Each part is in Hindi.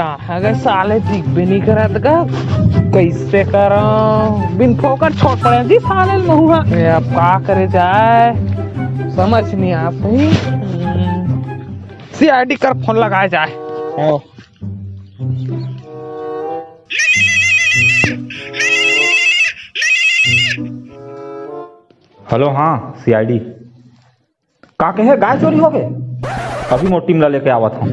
कहाँ गए साले, दिख भी नहीं करत गा। कैसे करा बिन फोकर छोड़ पड़े जी साले लहुआ। अब का करे जाए समझ नहीं आ सही। सीआईडी कर फोन लगाया जाए। हेलो, हाँ सीआईडी का कहे गाय चोरी हो गए। अभी मोटी टीम ला लेके आवा था।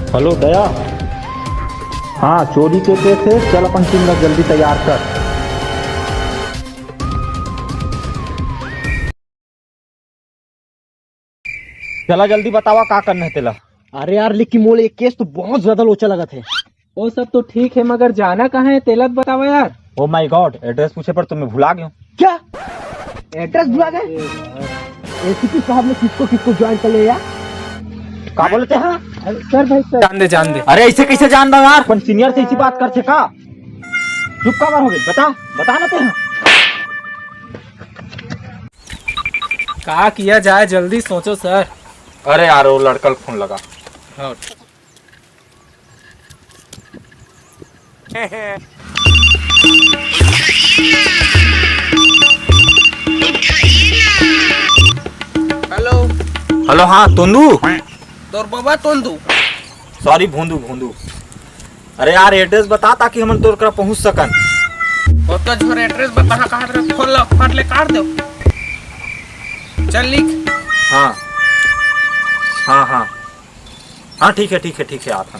हेलो दया, हाँ चोरी के केस है, चल अपन टीम ला जल्दी तैयार कर। चला जल्दी बतावा का करना है तेला। अरे यार लेकिन मोले एक केस तो बहुत ज्यादा लोचा लगा थे। वो सब तो ठीक है मगर जाना कहाँ है तेलत बताओ यार। ओ माय गॉड, एड्रेस पूछे पर तुम्हें भुला गया। क्या एड्रेस भुला गए? एसीपी साहब ने किसको ज्वाइन कर लिया? का बोलते हैं? सर भाई सर जान दे। अरे ऐसे कैसे जान दो यार, अपन सीनियर से इसी बात करते का। चुप का बार हो गई, बता ना ते हैं। का किया जाए जल्दी सोचो सर। अरे यार वो लड़का फोन लगा। हाँ। हेलो हाँ तोंदू। तोर बाबा तोंदू। सॉरी भोंदू। अरे यार एड्रेस बता ताकि हम तोर करा पहुंच सकन। तो झोर एड्रेस बता कहाँ तेरा फोन ला फट ले काट दो। चल लिख। हाँ ठीक है आता।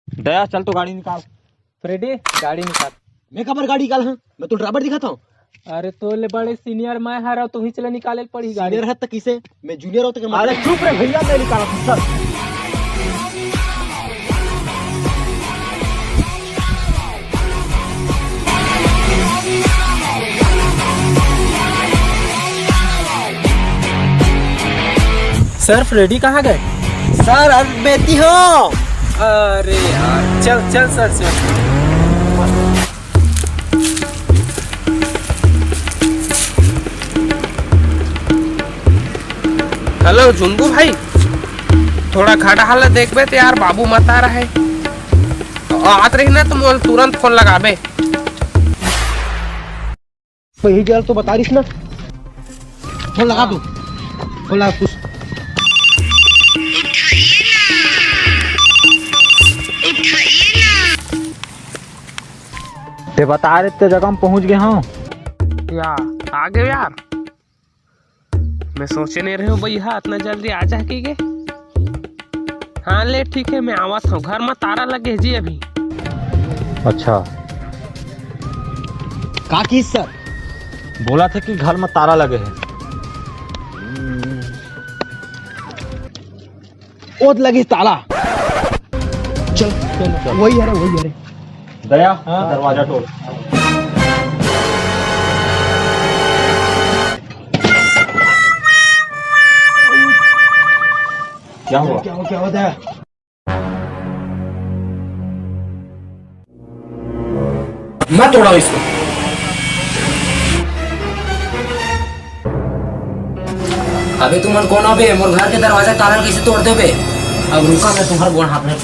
दया चल तो गाड़ी निकाल। फ्रेडी गाड़ी निकाल। मैं खबर गाड़ी निकाल। हाँ मैं तो ड्राइवर दिखाता हूँ। अरे तो ले बड़े सीनियर मैं हारा तो ही चला निकाले पड़ी गाड़ी। सीनियर है तक किसे, मैं जूनियर होते। अरे चुप रे भैया, मैं निकाला था सर। सर फ्रेडी कहाँ गए? सर अब बेटी हो। अरे यार चल सर चल। हेलो झुंडू भाई, थोड़ा खड़ा हालत देखबे तो यार बाबू मत आ रहा है। आत रही ना तो मोल तुरंत फोन लगाबे। वही जल तो बता रही ना, फोन लगा दो। फोन लगा कुछ। ते बता रहे ते जगह हम पहुंच गए। हाँ यार आ गए यार, मैं सोचे नहीं रहे हो भैया इतना जल्दी आ जा के गे। हाँ ले ठीक है, मैं आवाज हूँ। घर में तारा लगे जी अभी। अच्छा का की सर बोला था कि घर में तारा लगे है। ओद लगी ताला। चल वही है। दया दरवाजा तोड़। क्या होता है? मैं तोड़ा इसको। अबे तुम कौन हो बे? मोर घर के दरवाजा ताला कैसे तोड़ दे बे? अब रुका, मैं तुम्हारा गोड़ हाथ में